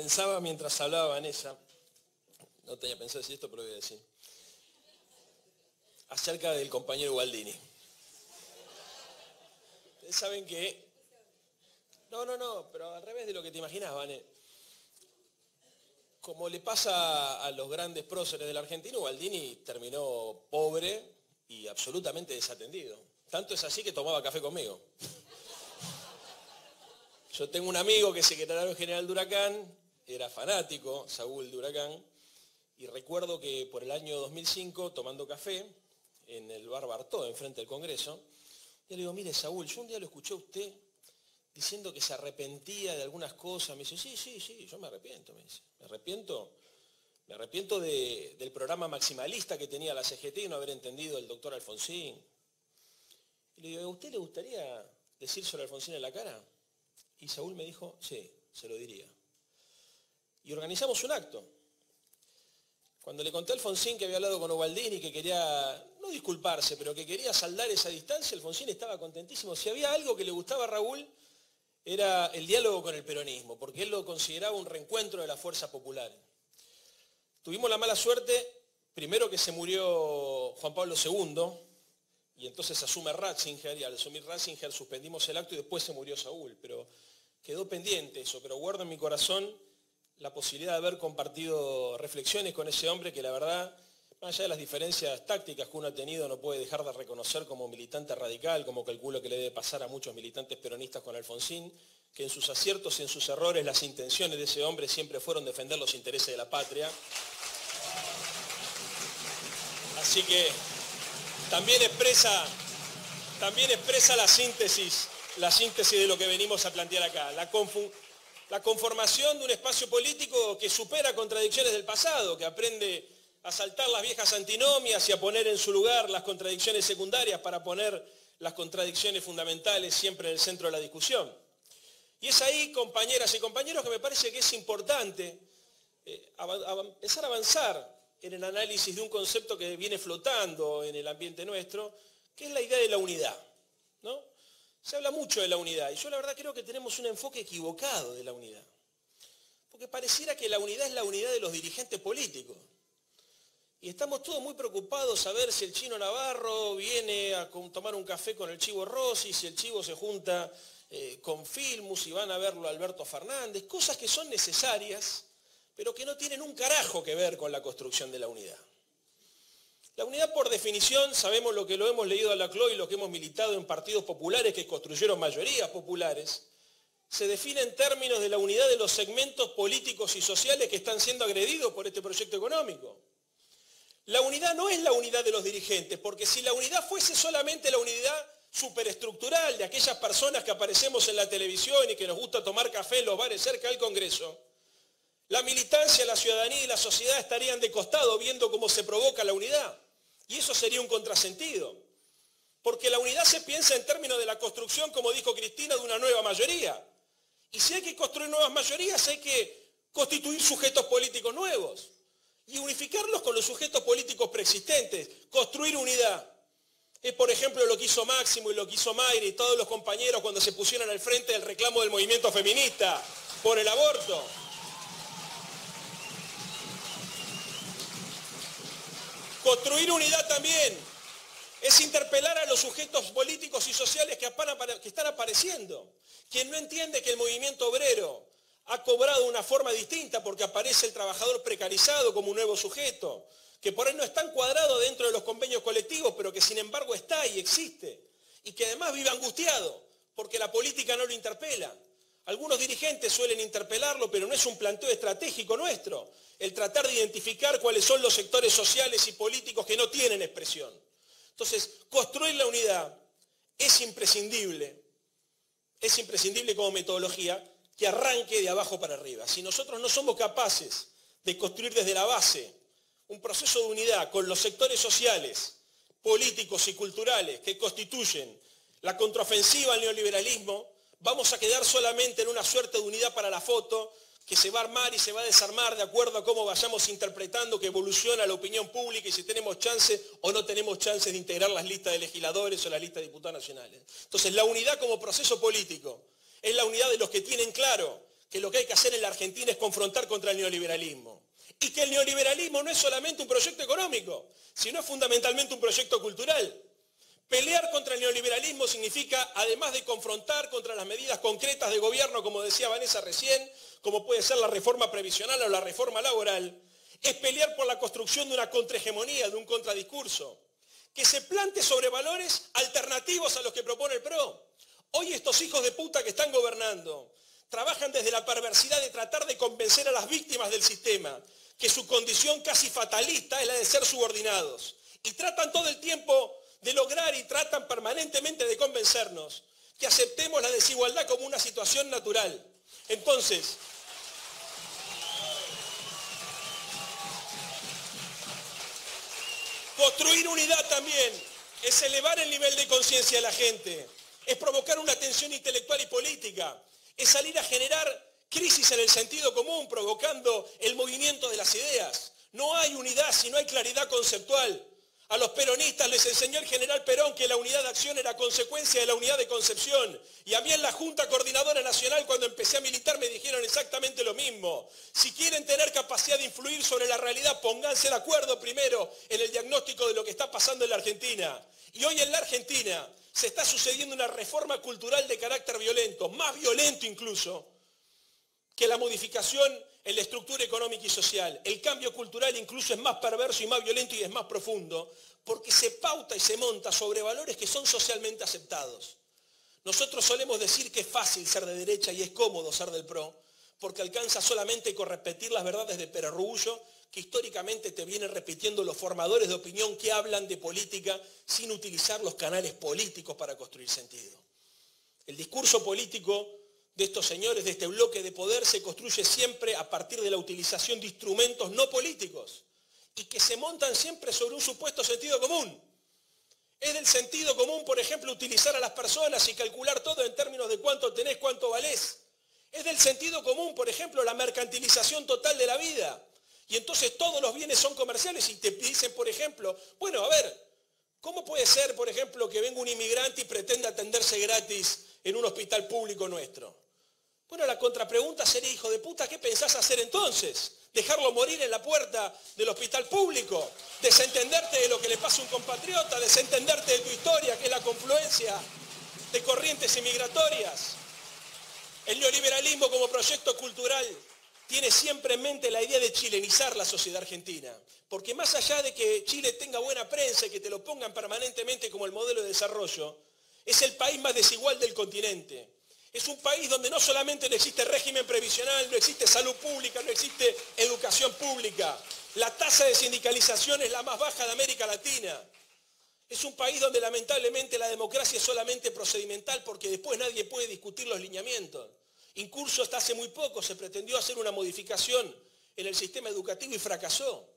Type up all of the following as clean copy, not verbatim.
Pensaba mientras hablaba Vanessa, no tenía pensado decir esto, pero lo voy a decir, acerca del compañero Gualdini. Ustedes saben que... No, pero al revés de lo que te imaginás, Vane. Como le pasa a los grandes próceres del argentino, Gualdini terminó pobre y absolutamente desatendido. Tanto es así que tomaba café conmigo. Yo tengo un amigo que es secretario general de Huracán, era fanático, Saúl de Huracán, y recuerdo que por el año 2005, tomando café en el bar Bartó, enfrente del Congreso, yo le digo, mire Saúl, yo un día lo escuché a usted diciendo que se arrepentía de algunas cosas. Me dice, sí, yo me arrepiento, me dice. Me arrepiento del programa maximalista que tenía la CGT y no haber entendido el doctor Alfonsín. Y le digo, ¿a usted le gustaría decírselo a Alfonsín en la cara? Y Saúl me dijo, sí, se lo diría. Y organizamos un acto. Cuando le conté a Alfonsín que había hablado con Gualdini, que quería, no disculparse, pero que quería saldar esa distancia, Alfonsín estaba contentísimo. Si había algo que le gustaba a Raúl, era el diálogo con el peronismo, porque él lo consideraba un reencuentro de las fuerzas populares. Tuvimos la mala suerte, primero que se murió Juan Pablo II, y entonces asume Ratzinger, y al asumir Ratzinger suspendimos el acto y después se murió Saúl, pero quedó pendiente eso, pero guardo en mi corazón la posibilidad de haber compartido reflexiones con ese hombre que la verdad, más allá de las diferencias tácticas que uno ha tenido, no puede dejar de reconocer como militante radical, como calculo que le debe pasar a muchos militantes peronistas con Alfonsín, que en sus aciertos y en sus errores las intenciones de ese hombre siempre fueron defender los intereses de la patria. Así que también expresa la síntesis de lo que venimos a plantear acá, la conformación de un espacio político que supera contradicciones del pasado, que aprende a saltar las viejas antinomias y a poner en su lugar las contradicciones secundarias para poner las contradicciones fundamentales siempre en el centro de la discusión. Y es ahí, compañeras y compañeros, que me parece que es importante empezar a avanzar en el análisis de un concepto que viene flotando en el ambiente nuestro, que es la idea de la unidad, ¿no? Se habla mucho de la unidad y yo la verdad creo que tenemos un enfoque equivocado de la unidad. Porque pareciera que la unidad es la unidad de los dirigentes políticos. Y estamos todos muy preocupados a ver si el Chino Navarro viene a tomar un café con el Chivo Rossi, si el Chivo se junta con Filmus y van a verlo a Alberto Fernández, cosas que son necesarias, pero que no tienen un carajo que ver con la construcción de la unidad. La unidad, por definición, sabemos lo que lo hemos leído a Laclau y lo que hemos militado en partidos populares que construyeron mayorías populares, se define en términos de la unidad de los segmentos políticos y sociales que están siendo agredidos por este proyecto económico. La unidad no es la unidad de los dirigentes, porque si la unidad fuese solamente la unidad superestructural de aquellas personas que aparecemos en la televisión y que nos gusta tomar café en los bares cerca del Congreso, la militancia, la ciudadanía y la sociedad estarían de costado viendo cómo se provoca la unidad. Y eso sería un contrasentido. Porque la unidad se piensa en términos de la construcción, como dijo Cristina, de una nueva mayoría. Y si hay que construir nuevas mayorías, hay que constituir sujetos políticos nuevos y unificarlos con los sujetos políticos preexistentes, construir unidad. Es, por ejemplo, lo que hizo Máximo y lo que hizo Mayra y todos los compañeros cuando se pusieron al frente del reclamo del movimiento feminista por el aborto. Construir unidad también es interpelar a los sujetos políticos y sociales que están apareciendo. Quien no entiende que el movimiento obrero ha cobrado una forma distinta porque aparece el trabajador precarizado como un nuevo sujeto, que por ahí no está encuadrado dentro de los convenios colectivos, pero que sin embargo está y existe, y que además vive angustiado porque la política no lo interpela. Algunos dirigentes suelen interpelarlo, pero no es un planteo estratégico nuestro, el tratar de identificar cuáles son los sectores sociales y políticos que no tienen expresión. Entonces, construir la unidad es imprescindible como metodología que arranque de abajo para arriba. Si nosotros no somos capaces de construir desde la base un proceso de unidad con los sectores sociales, políticos y culturales que constituyen la contraofensiva al neoliberalismo, vamos a quedar solamente en una suerte de unidad para la foto que se va a armar y se va a desarmar de acuerdo a cómo vayamos interpretando que evoluciona la opinión pública y si tenemos chance o no tenemos chances de integrar las listas de legisladores o las listas de diputados nacionales. Entonces, la unidad como proceso político es la unidad de los que tienen claro que lo que hay que hacer en la Argentina es confrontar contra el neoliberalismo. Y que el neoliberalismo no es solamente un proyecto económico, sino es fundamentalmente un proyecto cultural. Pelear contra el neoliberalismo significa, además de confrontar contra las medidas concretas de gobierno, como decía Vanessa recién, como puede ser la reforma previsional o la reforma laboral, es pelear por la construcción de una contrahegemonía, de un contradiscurso, que se plante sobre valores alternativos a los que propone el PRO. Hoy estos hijos de puta que están gobernando trabajan desde la perversidad de tratar de convencer a las víctimas del sistema que su condición casi fatalista es la de ser subordinados. Y tratan todo el tiempo de lograr y tratan permanentemente de convencernos que aceptemos la desigualdad como una situación natural. Entonces, construir unidad también es elevar el nivel de conciencia de la gente, es provocar una tensión intelectual y política, es salir a generar crisis en el sentido común, provocando el movimiento de las ideas. No hay unidad si no hay claridad conceptual. A los peronistas les enseñó el general Perón que la unidad de acción era consecuencia de la unidad de concepción. Y a mí en la Junta Coordinadora Nacional, cuando empecé a militar, me dijeron exactamente lo mismo. Si quieren tener capacidad de influir sobre la realidad, pónganse de acuerdo primero en el diagnóstico de lo que está pasando en la Argentina. Y hoy en la Argentina se está sucediendo una reforma cultural de carácter violento, más violento incluso, que la modificación en la estructura económica y social. El cambio cultural incluso es más perverso y más violento y es más profundo, porque se pauta y se monta sobre valores que son socialmente aceptados. Nosotros solemos decir que es fácil ser de derecha y es cómodo ser del PRO, porque alcanza solamente con repetir las verdades de perogrullo que históricamente te vienen repitiendo los formadores de opinión que hablan de política sin utilizar los canales políticos para construir sentido. El discurso político de estos señores, de este bloque de poder, se construye siempre a partir de la utilización de instrumentos no políticos y que se montan siempre sobre un supuesto sentido común. Es del sentido común, por ejemplo, utilizar a las personas y calcular todo en términos de cuánto tenés, cuánto valés. Es del sentido común, por ejemplo, la mercantilización total de la vida. Y entonces todos los bienes son comerciales y te dicen, por ejemplo, bueno, a ver, ¿cómo puede ser, por ejemplo, que venga un inmigrante y pretenda atenderse gratis en un hospital público nuestro? Bueno, la contrapregunta sería, hijo de puta, ¿qué pensás hacer entonces? ¿Dejarlo morir en la puerta del hospital público? ¿Desentenderte de lo que le pasa a un compatriota? ¿Desentenderte de tu historia, que es la confluencia de corrientes inmigratorias? El neoliberalismo como proyecto cultural tiene siempre en mente la idea de chilenizar la sociedad argentina. Porque más allá de que Chile tenga buena prensa y que te lo pongan permanentemente como el modelo de desarrollo, es el país más desigual del continente. Es un país donde no solamente no existe régimen previsional, no existe salud pública, no existe educación pública. La tasa de sindicalización es la más baja de América Latina. Es un país donde lamentablemente la democracia es solamente procedimental porque después nadie puede discutir los lineamientos. Incluso hasta hace muy poco se pretendió hacer una modificación en el sistema educativo y fracasó.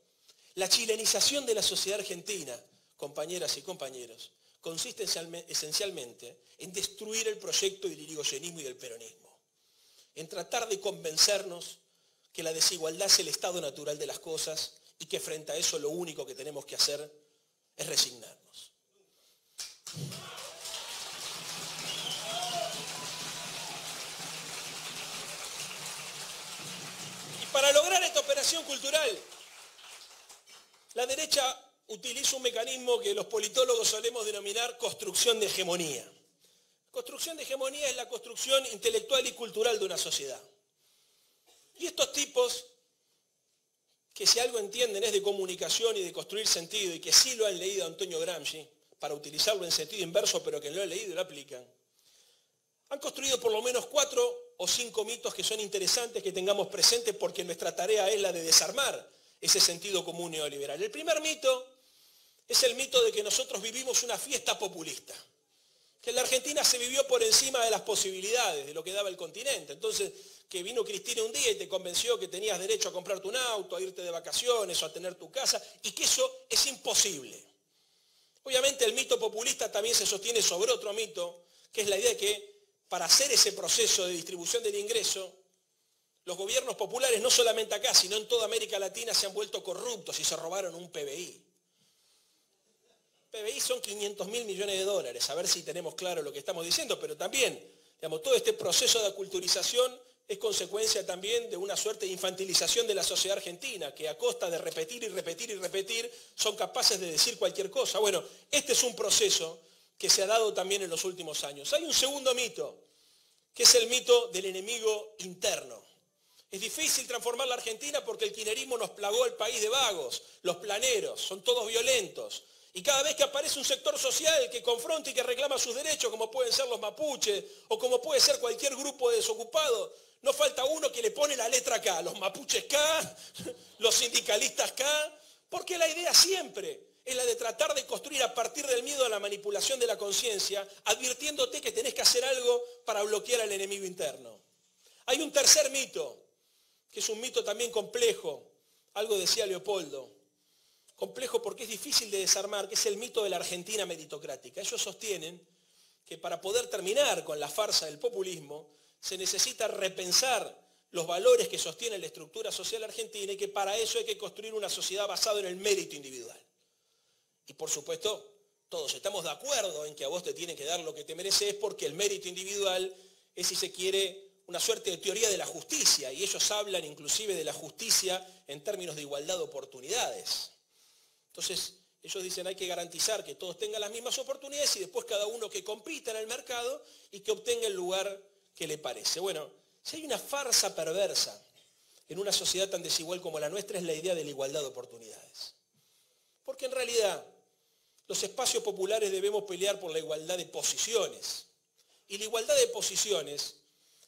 La chilenización de la sociedad argentina, compañeras y compañeros, consiste esencialmente en destruir el proyecto del irigoyenismo y del peronismo, en tratar de convencernos que la desigualdad es el estado natural de las cosas y que frente a eso lo único que tenemos que hacer es resignarnos. Y para lograr esta operación cultural, la derecha utiliza un mecanismo que los politólogos solemos denominar construcción de hegemonía. Construcción de hegemonía es la construcción intelectual y cultural de una sociedad. Y estos tipos, que si algo entienden es de comunicación y de construir sentido, y que sí lo han leído a Antonio Gramsci, para utilizarlo en sentido inverso, pero que lo han leído y lo aplican, han construido por lo menos 4 o 5 mitos que son interesantes que tengamos presentes porque nuestra tarea es la de desarmar ese sentido común neoliberal. El primer mito es el mito de que nosotros vivimos una fiesta populista, que en la Argentina se vivió por encima de las posibilidades de lo que daba el continente. Entonces, que vino Cristina un día y te convenció que tenías derecho a comprarte un auto, a irte de vacaciones o a tener tu casa, y que eso es imposible. Obviamente el mito populista también se sostiene sobre otro mito, que es la idea de que para hacer ese proceso de distribución del ingreso, los gobiernos populares, no solamente acá, sino en toda América Latina, se han vuelto corruptos y se robaron un PBI. PBI son 500.000 millones de dólares, a ver si tenemos claro lo que estamos diciendo, pero también, digamos, todo este proceso de aculturización es consecuencia también de una suerte de infantilización de la sociedad argentina, que a costa de repetir y repetir y repetir son capaces de decir cualquier cosa. Bueno, este es un proceso que se ha dado también en los últimos años. Hay un segundo mito, que es el mito del enemigo interno. Es difícil transformar la Argentina porque el kirchnerismo nos plagó el país de vagos, los planeros, son todos violentos. Y cada vez que aparece un sector social que confronta y que reclama sus derechos, como pueden ser los mapuches o como puede ser cualquier grupo de desocupados, no falta uno que le pone la letra K, los mapuches K, los sindicalistas K, porque la idea siempre es la de tratar de construir a partir del miedo a la manipulación de la conciencia, advirtiéndote que tenés que hacer algo para bloquear al enemigo interno. Hay un tercer mito, que es un mito también complejo, algo decía Leopoldo, complejo porque es difícil de desarmar, que es el mito de la Argentina meritocrática. Ellos sostienen que para poder terminar con la farsa del populismo se necesita repensar los valores que sostienen la estructura social argentina y que para eso hay que construir una sociedad basada en el mérito individual. Y por supuesto, todos estamos de acuerdo en que a vos te tienen que dar lo que te mereces porque el mérito individual es, si se quiere, una suerte de teoría de la justicia, y ellos hablan inclusive de la justicia en términos de igualdad de oportunidades. Entonces, ellos dicen hay que garantizar que todos tengan las mismas oportunidades y después cada uno que compita en el mercado y que obtenga el lugar que le parece. Bueno, si hay una farsa perversa en una sociedad tan desigual como la nuestra es la idea de la igualdad de oportunidades. Porque en realidad los espacios populares debemos pelear por la igualdad de posiciones. Y la igualdad de posiciones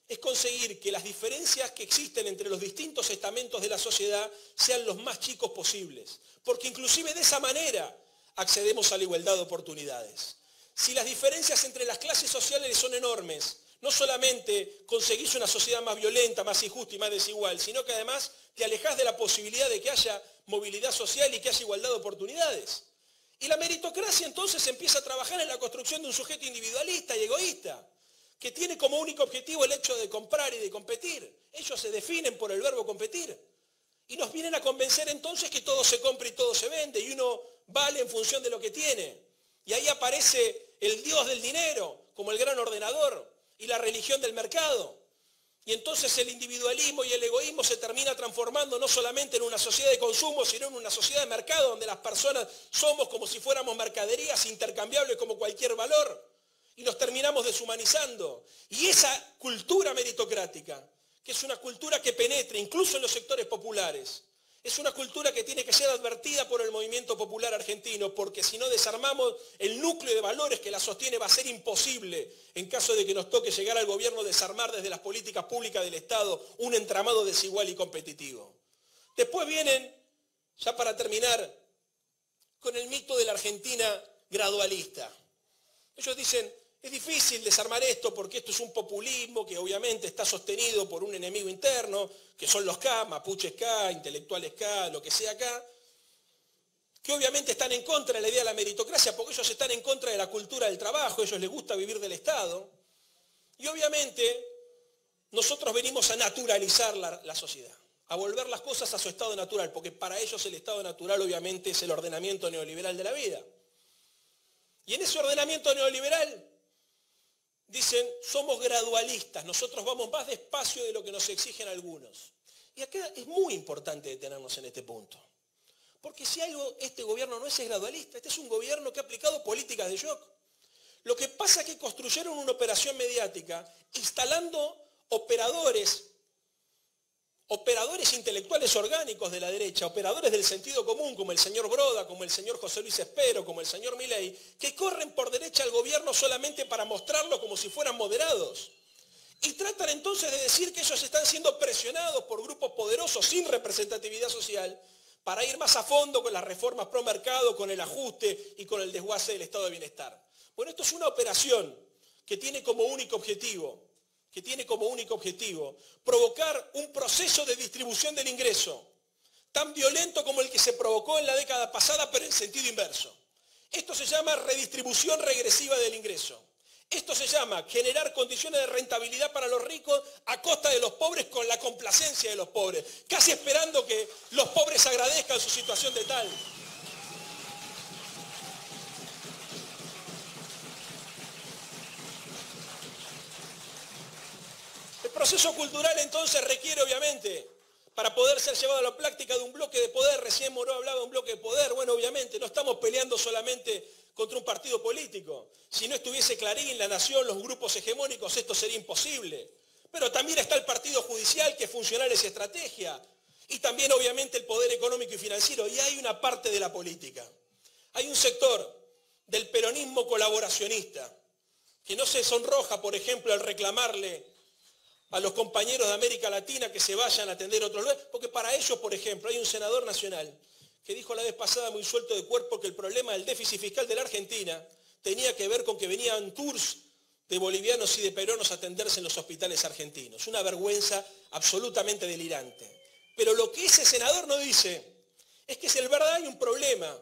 es conseguir que las diferencias que existen entre los distintos estamentos de la sociedad sean los más chicos posibles, porque inclusive de esa manera accedemos a la igualdad de oportunidades. Si las diferencias entre las clases sociales son enormes, no solamente conseguís una sociedad más violenta, más injusta y más desigual, sino que además te alejás de la posibilidad de que haya movilidad social y que haya igualdad de oportunidades. Y la meritocracia entonces empieza a trabajar en la construcción de un sujeto individualista y egoísta, que tiene como único objetivo el hecho de comprar y de competir. Ellos se definen por el verbo competir. Y nos vienen a convencer entonces que todo se compra y todo se vende, y uno vale en función de lo que tiene. Y ahí aparece el Dios del dinero como el gran ordenador y la religión del mercado. Y entonces el individualismo y el egoísmo se termina transformando no solamente en una sociedad de consumo, sino en una sociedad de mercado donde las personas somos como si fuéramos mercaderías intercambiables como cualquier valor. Y nos terminamos deshumanizando. Y esa cultura meritocrática, que es una cultura que penetra incluso en los sectores populares, es una cultura que tiene que ser advertida por el movimiento popular argentino, porque si no desarmamos el núcleo de valores que la sostiene va a ser imposible, en caso de que nos toque llegar al gobierno, desarmar desde las políticas públicas del Estado un entramado desigual y competitivo. Después vienen, ya para terminar, con el mito de la Argentina gradualista. Ellos dicen, es difícil desarmar esto porque esto es un populismo que obviamente está sostenido por un enemigo interno, que son los K, mapuches K, intelectuales K, lo que sea K, que obviamente están en contra de la idea de la meritocracia porque ellos están en contra de la cultura del trabajo, a ellos les gusta vivir del Estado. Y obviamente nosotros venimos a naturalizar la sociedad, a volver las cosas a su estado natural, porque para ellos el estado natural obviamente es el ordenamiento neoliberal de la vida. Y en ese ordenamiento neoliberal dicen, somos gradualistas, nosotros vamos más despacio de lo que nos exigen algunos. Y acá es muy importante detenernos en este punto. Porque si algo este gobierno no es gradualista, este es un gobierno que ha aplicado políticas de shock. Lo que pasa es que construyeron una operación mediática instalando operadores intelectuales orgánicos de la derecha, operadores del sentido común, como el señor Broda, como el señor José Luis Espero, como el señor Milei, que corren por derecha al gobierno solamente para mostrarlo como si fueran moderados. Y tratan entonces de decir que ellos están siendo presionados por grupos poderosos sin representatividad social para ir más a fondo con las reformas pro mercado, con el ajuste y con el desguace del estado de bienestar. Bueno, esto es una operación que tiene como único objetivo provocar un proceso de distribución del ingreso tan violento como el que se provocó en la década pasada, pero en sentido inverso. Esto se llama redistribución regresiva del ingreso. Esto se llama generar condiciones de rentabilidad para los ricos a costa de los pobres con la complacencia de los pobres, casi esperando que los pobres agradezcan su situación de tal. El proceso cultural entonces requiere obviamente, para poder ser llevado a la práctica, de un bloque de poder. Recién Moró hablaba de un bloque de poder. Bueno, obviamente no estamos peleando solamente contra un partido político. Si no estuviese Clarín, La Nación, los grupos hegemónicos, esto sería imposible. Pero también está el partido judicial, que es funcional esa estrategia. Y también obviamente el poder económico y financiero. Y hay una parte de la política. Hay un sector del peronismo colaboracionista que no se sonroja, por ejemplo, al reclamarle a los compañeros de América Latina que se vayan a atender a otros lugares, porque para ellos, por ejemplo, hay un senador nacional que dijo la vez pasada muy suelto de cuerpo que el problema del déficit fiscal de la Argentina tenía que ver con que venían tours de bolivianos y de peruanos a atenderse en los hospitales argentinos. Una vergüenza absolutamente delirante. Pero lo que ese senador no dice es que si en verdad hay un problema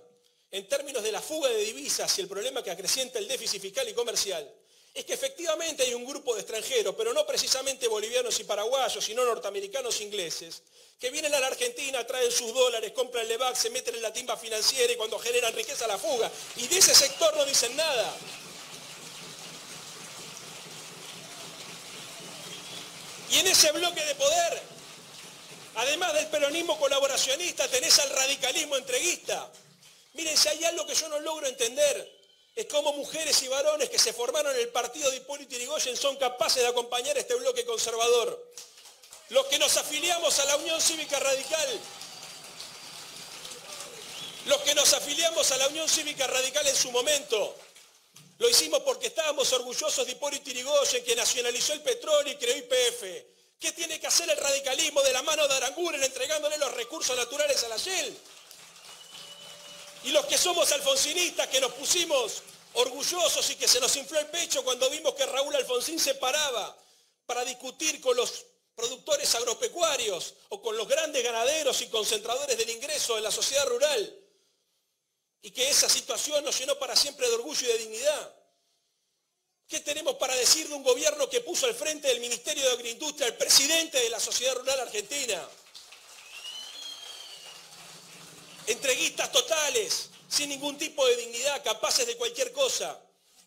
en términos de la fuga de divisas y el problema que acrecienta el déficit fiscal y comercial, es que efectivamente hay un grupo de extranjeros, pero no precisamente bolivianos y paraguayos, sino norteamericanos e ingleses, que vienen a la Argentina, traen sus dólares, compran el Levax, se meten en la timba financiera y cuando generan riqueza la fuga. Y de ese sector no dicen nada. Y en ese bloque de poder, además del peronismo colaboracionista, tenés al radicalismo entreguista. Miren, si hay algo que yo no logro entender, es cómo mujeres y varones que se formaron en el partido de Hipólito Yrigoyen son capaces de acompañar este bloque conservador. Los que nos afiliamos a la Unión Cívica Radical, en su momento, lo hicimos porque estábamos orgullosos de Hipólito Yrigoyen, que nacionalizó el petróleo y creó YPF. ¿Qué tiene que hacer el radicalismo de la mano de Aranguren entregándole los recursos naturales a la Shell? Y los que somos alfonsinistas, que nos pusimos orgullosos y que se nos infló el pecho cuando vimos que Raúl Alfonsín se paraba para discutir con los productores agropecuarios o con los grandes ganaderos y concentradores del ingreso en la sociedad rural, y que esa situación nos llenó para siempre de orgullo y de dignidad. ¿Qué tenemos para decir de un gobierno que puso al frente del Ministerio de Agroindustria al presidente de la sociedad rural argentina? Entreguistas totales, sin ningún tipo de dignidad, capaces de cualquier cosa.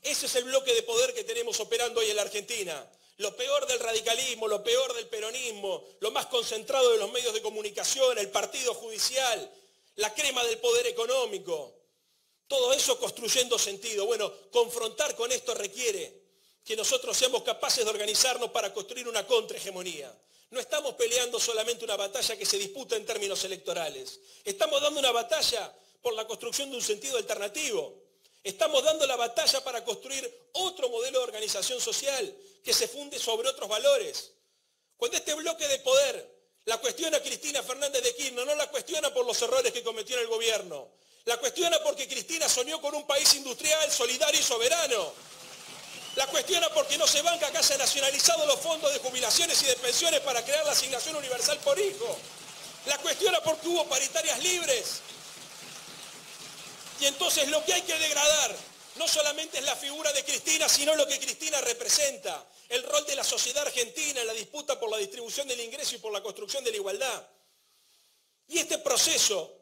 Ese es el bloque de poder que tenemos operando hoy en la Argentina. Lo peor del radicalismo, lo peor del peronismo, lo más concentrado de los medios de comunicación, el partido judicial, la crema del poder económico. Todo eso construyendo sentido. Bueno, confrontar con esto requiere que nosotros seamos capaces de organizarnos para construir una contrahegemonía. No estamos peleando solamente una batalla que se disputa en términos electorales. Estamos dando una batalla por la construcción de un sentido alternativo. Estamos dando la batalla para construir otro modelo de organización social que se funde sobre otros valores. Cuando este bloque de poder la cuestiona Cristina Fernández de Kirchner, no la cuestiona por los errores que cometió en el gobierno. La cuestiona porque Cristina soñó con un país industrial, solidario y soberano. La cuestiona porque no se banca que haya nacionalizado los fondos de jubilaciones y de pensiones para crear la asignación universal por hijo. La cuestiona porque hubo paritarias libres. Y entonces lo que hay que degradar no solamente es la figura de Cristina, sino lo que Cristina representa, el rol de la sociedad argentina en la disputa por la distribución del ingreso y por la construcción de la igualdad. Y este proceso,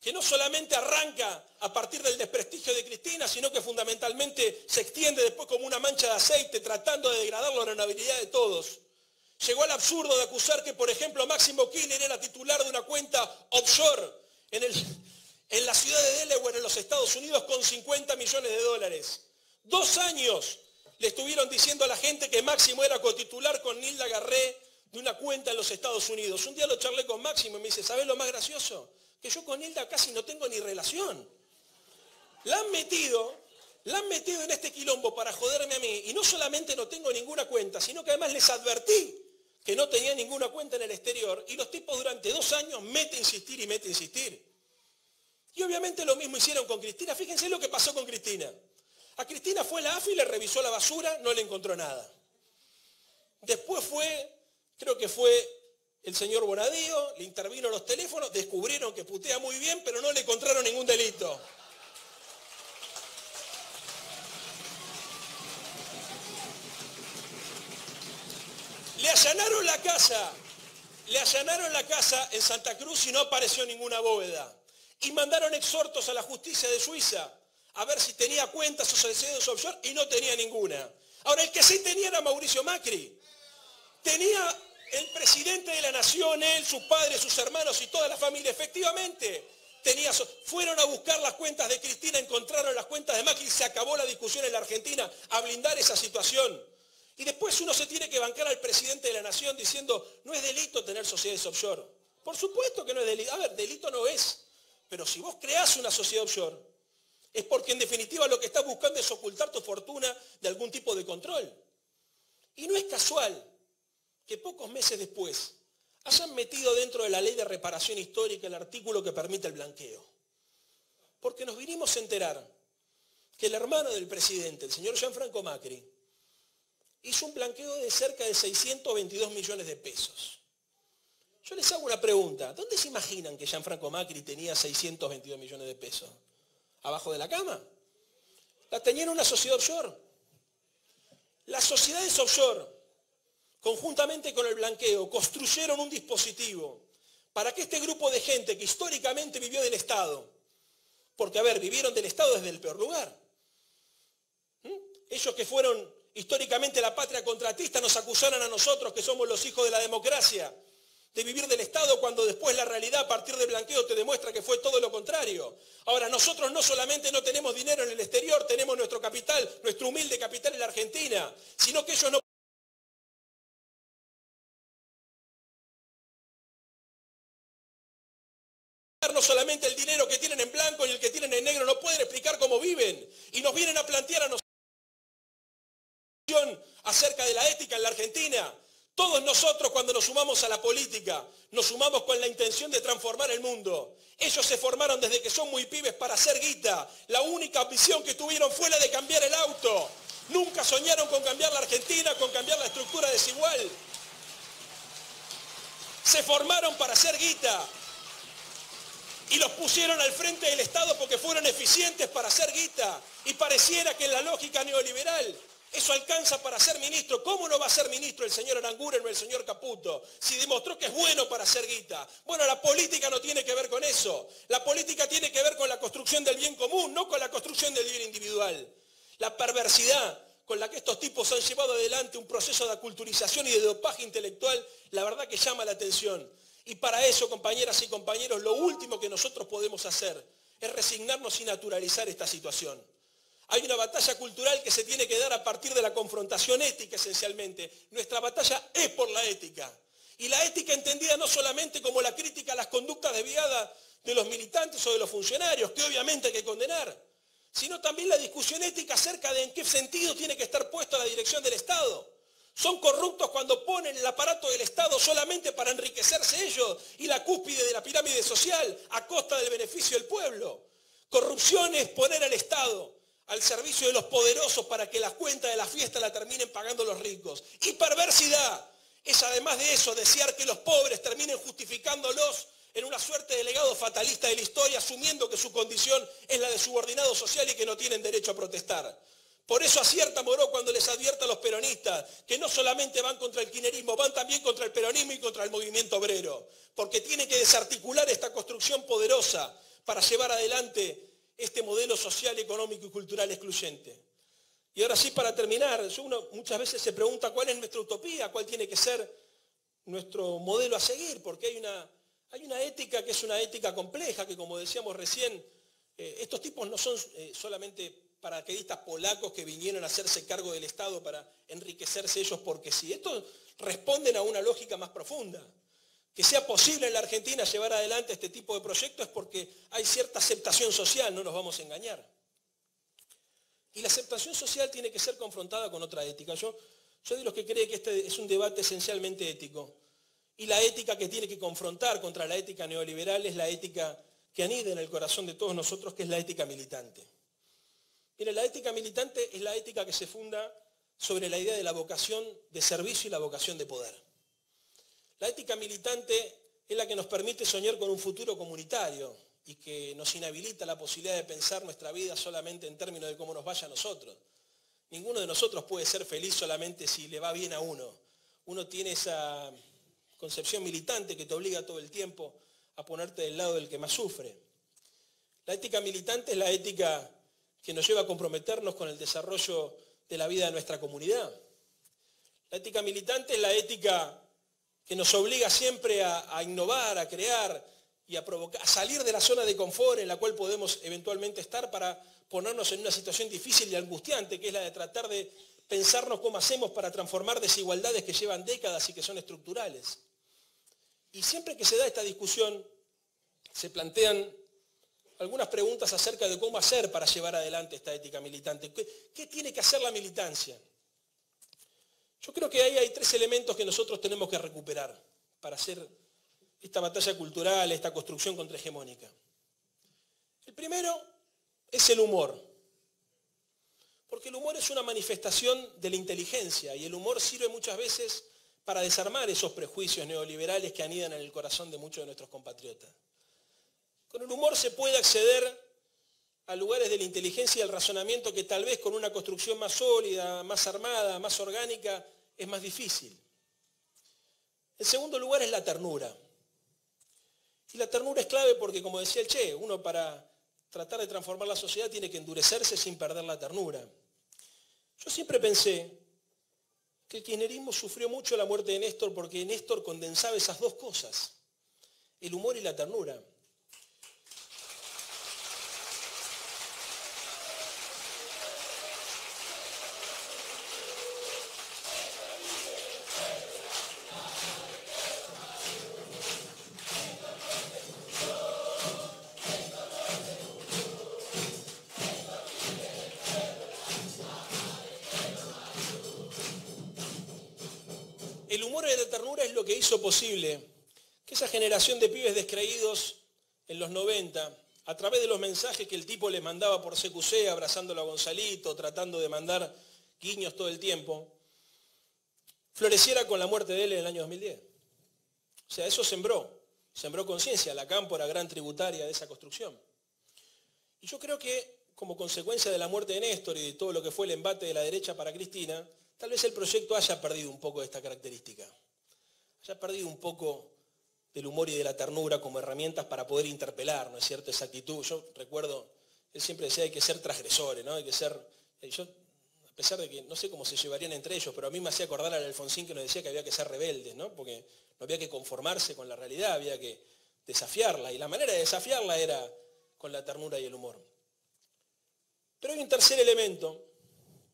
que no solamente arranca a partir del desprestigio de Cristina, sino que fundamentalmente se extiende después como una mancha de aceite, tratando de degradar la honorabilidad de todos. Llegó al absurdo de acusar que, por ejemplo, Máximo Kirchner era titular de una cuenta offshore en la ciudad de Delaware, en los Estados Unidos, con 50 millones de dólares. 2 años le estuvieron diciendo a la gente que Máximo era cotitular con Nilda Garré de una cuenta en los Estados Unidos. Un día lo charlé con Máximo y me dice, ¿sabés lo más gracioso? Que yo con Nilda casi no tengo ni relación. La han metido en este quilombo para joderme a mí, y no solamente no tengo ninguna cuenta, sino que además les advertí que no tenía ninguna cuenta en el exterior, y los tipos durante 2 años mete a insistir. Y obviamente lo mismo hicieron con Cristina. Fíjense lo que pasó con Cristina. A Cristina fue la AFI, le revisó la basura, no le encontró nada. Después creo que fue el señor Bonadío, le intervino los teléfonos, descubrieron que putea muy bien, pero no le encontraron ningún delito. Le allanaron la casa en Santa Cruz y no apareció ninguna bóveda. Y mandaron exhortos a la justicia de Suiza a ver si tenía cuentas o sociedades offshore y no tenía ninguna. Ahora, el que sí tenía era Mauricio Macri. tenía el presidente de la nación, él, sus padres, sus hermanos y toda la familia, efectivamente, fueron a buscar las cuentas de Cristina, encontraron las cuentas de Macri y se acabó la discusión en la Argentina a blindar esa situación. Y después uno se tiene que bancar al presidente de la nación diciendo, no es delito tener sociedades offshore. Por supuesto que no es delito. A ver, delito no es. Pero si vos creás una sociedad offshore, es porque en definitiva lo que estás buscando es ocultar tu fortuna de algún tipo de control. Y no es casual que pocos meses después hayan metido dentro de la ley de reparación histórica el artículo que permite el blanqueo. Porque nos vinimos a enterar que el hermano del presidente, el señor Gianfranco Macri, hizo un blanqueo de cerca de 622 millones de pesos. Yo les hago una pregunta. ¿Dónde se imaginan que Gianfranco Macri tenía 622 millones de pesos? ¿Abajo de la cama? La tenía en una sociedad offshore. Las sociedades offshore, conjuntamente con el blanqueo, construyeron un dispositivo para que este grupo de gente que históricamente vivió del Estado, porque, a ver, vivieron del Estado desde el peor lugar. Ellos que fueron históricamente la patria contratista nos acusaron a nosotros, que somos los hijos de la democracia, de vivir del Estado cuando después la realidad a partir del blanqueo te demuestra que fue todo lo contrario. Ahora, nosotros no solamente no tenemos dinero en el exterior, tenemos nuestro capital, nuestro humilde capital en la Argentina, sino que ellos no solamente el dinero que tienen en blanco y el que tienen en negro, no pueden explicar cómo viven. Y nos vienen a plantear a nosotros acerca de la ética en la Argentina. Todos nosotros cuando nos sumamos a la política, nos sumamos con la intención de transformar el mundo. Ellos se formaron desde que son muy pibes para hacer guita. La única ambición que tuvieron fue la de cambiar el auto. Nunca soñaron con cambiar la Argentina, con cambiar la estructura desigual. Se formaron para hacer guita. Y los pusieron al frente del Estado porque fueron eficientes para hacer guita. Y pareciera que en la lógica neoliberal eso alcanza para ser ministro. ¿Cómo no va a ser ministro el señor Aranguren o el señor Caputo si demostró que es bueno para hacer guita? Bueno, la política no tiene que ver con eso. La política tiene que ver con la construcción del bien común, no con la construcción del bien individual. La perversidad con la que estos tipos han llevado adelante un proceso de aculturización y de dopaje intelectual, la verdad que llama la atención. Y para eso, compañeras y compañeros, lo último que nosotros podemos hacer es resignarnos y naturalizar esta situación. Hay una batalla cultural que se tiene que dar a partir de la confrontación ética esencialmente. Nuestra batalla es por la ética. Y la ética entendida no solamente como la crítica a las conductas desviadas de los militantes o de los funcionarios, que obviamente hay que condenar, sino también la discusión ética acerca de en qué sentido tiene que estar puesto la dirección del Estado. Son corruptos cuando ponen el aparato del Estado solamente para enriquecerse ellos y la cúspide de la pirámide social a costa del beneficio del pueblo. Corrupción es poner al Estado al servicio de los poderosos para que las cuentas de la fiesta la terminen pagando los ricos. Y perversidad es, además de eso, desear que los pobres terminen justificándolos en una suerte de legado fatalista de la historia, asumiendo que su condición es la de subordinado social y que no tienen derecho a protestar. Por eso acierta Moró cuando les advierte a los peronistas que no solamente van contra el kirchnerismo, van también contra el peronismo y contra el movimiento obrero, porque tiene que desarticular esta construcción poderosa para llevar adelante este modelo social, económico y cultural excluyente. Y ahora sí, para terminar, uno muchas veces se pregunta cuál es nuestra utopía, cuál tiene que ser nuestro modelo a seguir, porque hay una ética que es una ética compleja, que como decíamos recién, estos tipos no son solamente paracaidistas polacos que vinieron a hacerse cargo del Estado para enriquecerse ellos porque sí. Estos responden a una lógica más profunda. Que sea posible en la Argentina llevar adelante este tipo de proyectos es porque hay cierta aceptación social, no nos vamos a engañar. Y la aceptación social tiene que ser confrontada con otra ética. Yo de los que cree que este es un debate esencialmente ético. Y la ética que tiene que confrontar contra la ética neoliberal es la ética que anida en el corazón de todos nosotros, que es la ética militante. Mire, la ética militante es la ética que se funda sobre la idea de la vocación de servicio y la vocación de poder. La ética militante es la que nos permite soñar con un futuro comunitario y que nos inhabilita la posibilidad de pensar nuestra vida solamente en términos de cómo nos vaya a nosotros. Ninguno de nosotros puede ser feliz solamente si le va bien a uno. Uno tiene esa concepción militante que te obliga todo el tiempo a ponerte del lado del que más sufre. La ética militante es la ética que nos lleva a comprometernos con el desarrollo de la vida de nuestra comunidad. La ética militante es la ética que nos obliga siempre a innovar, a crear y a provocar, a salir de la zona de confort en la cual podemos eventualmente estar para ponernos en una situación difícil y angustiante, que es la de tratar de pensarnos cómo hacemos para transformar desigualdades que llevan décadas y que son estructurales. Y siempre que se da esta discusión, se plantean algunas preguntas acerca de cómo hacer para llevar adelante esta ética militante. ¿Qué tiene que hacer la militancia? Yo creo que ahí hay tres elementos que nosotros tenemos que recuperar para hacer esta batalla cultural, esta construcción contrahegemónica. El primero es el humor. Porque el humor es una manifestación de la inteligencia y el humor sirve muchas veces para desarmar esos prejuicios neoliberales que anidan en el corazón de muchos de nuestros compatriotas. Con el humor se puede acceder a lugares de la inteligencia y el razonamiento que tal vez con una construcción más sólida, más armada, más orgánica, es más difícil. En segundo lugar es la ternura. Y la ternura es clave porque, como decía el Che, uno para tratar de transformar la sociedad tiene que endurecerse sin perder la ternura. Yo siempre pensé que el kirchnerismo sufrió mucho la muerte de Néstor porque Néstor condensaba esas dos cosas, el humor y la ternura. El humor y la ternura es lo que hizo posible que esa generación de pibes descreídos en los 90, a través de los mensajes que el tipo les mandaba por CQC, abrazándolo a Gonzalito, tratando de mandar guiños todo el tiempo, floreciera con la muerte de él en el año 2010. O sea, eso sembró conciencia. La Cámpora, gran tributaria de esa construcción. Y yo creo que, como consecuencia de la muerte de Néstor y de todo lo que fue el embate de la derecha para Cristina, tal vez el proyecto haya perdido un poco de esta característica. Haya perdido un poco del humor y de la ternura como herramientas para poder interpelar, ¿no es cierto?, esa actitud. Yo recuerdo, él siempre decía hay que ser transgresores, ¿no? Hay que ser... Yo, a pesar de que no sé cómo se llevarían entre ellos, pero a mí me hacía acordar al Alfonsín que nos decía que había que ser rebeldes, ¿no? Porque no había que conformarse con la realidad, había que desafiarla. Y la manera de desafiarla era con la ternura y el humor. Pero hay un tercer elemento,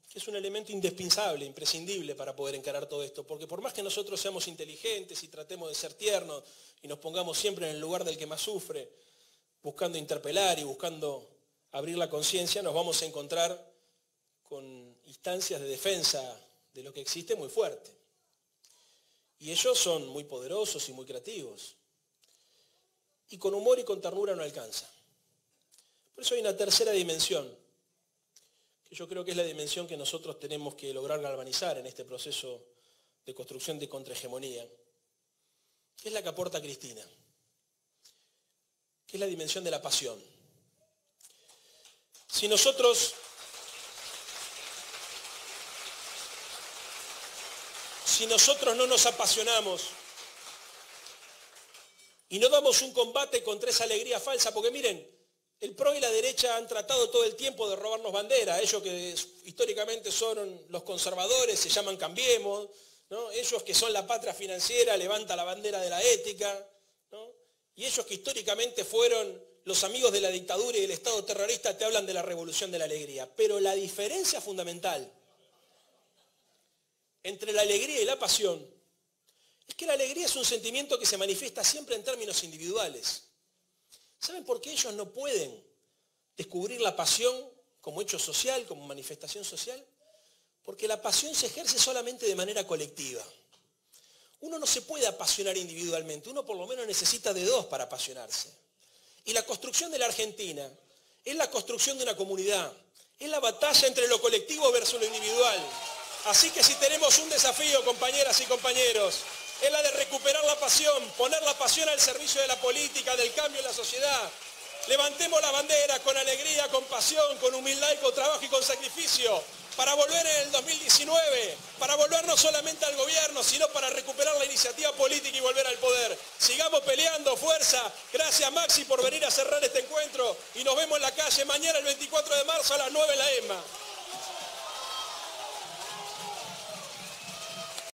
que es un elemento indispensable, imprescindible para poder encarar todo esto, porque por más que nosotros seamos inteligentes y tratemos de ser tiernos y nos pongamos siempre en el lugar del que más sufre, buscando interpelar y buscando abrir la conciencia, nos vamos a encontrar con instancias de defensa de lo que existe muy fuerte. Y ellos son muy poderosos y muy creativos. Y con humor y con ternura no alcanza. Por eso hay una tercera dimensión, que yo creo que es la dimensión que nosotros tenemos que lograr galvanizar en este proceso de construcción de contrahegemonía, que es la que aporta Cristina, que es la dimensión de la pasión. Si nosotros no nos apasionamos y no damos un combate contra esa alegría falsa, porque miren, el PRO y la derecha han tratado todo el tiempo de robarnos bandera, ellos que históricamente son los conservadores, se llaman Cambiemos, ¿no? Ellos que son la patria financiera, levanta la bandera de la ética, ¿no? Y ellos que históricamente fueron los amigos de la dictadura y del Estado terrorista, te hablan de la revolución de la alegría. Pero la diferencia fundamental entre la alegría y la pasión es que la alegría es un sentimiento que se manifiesta siempre en términos individuales. ¿Saben por qué ellos no pueden descubrir la pasión como hecho social, como manifestación social? Porque la pasión se ejerce solamente de manera colectiva. Uno no se puede apasionar individualmente, uno por lo menos necesita de dos para apasionarse. Y la construcción de la Argentina es la construcción de una comunidad, es la batalla entre lo colectivo versus lo individual. Así que si tenemos un desafío, compañeras y compañeros, es la de recuperar la pasión, poner la pasión al servicio de la política, del cambio en la sociedad. Levantemos la bandera con alegría, con pasión, con humildad y con trabajo y con sacrificio, para volver en el 2019, para volver no solamente al gobierno, sino para recuperar la iniciativa política y volver al poder. Sigamos peleando, fuerza. Gracias Maxi por venir a cerrar este encuentro y nos vemos en la calle mañana el 24 de marzo a las 9 en la ESMA.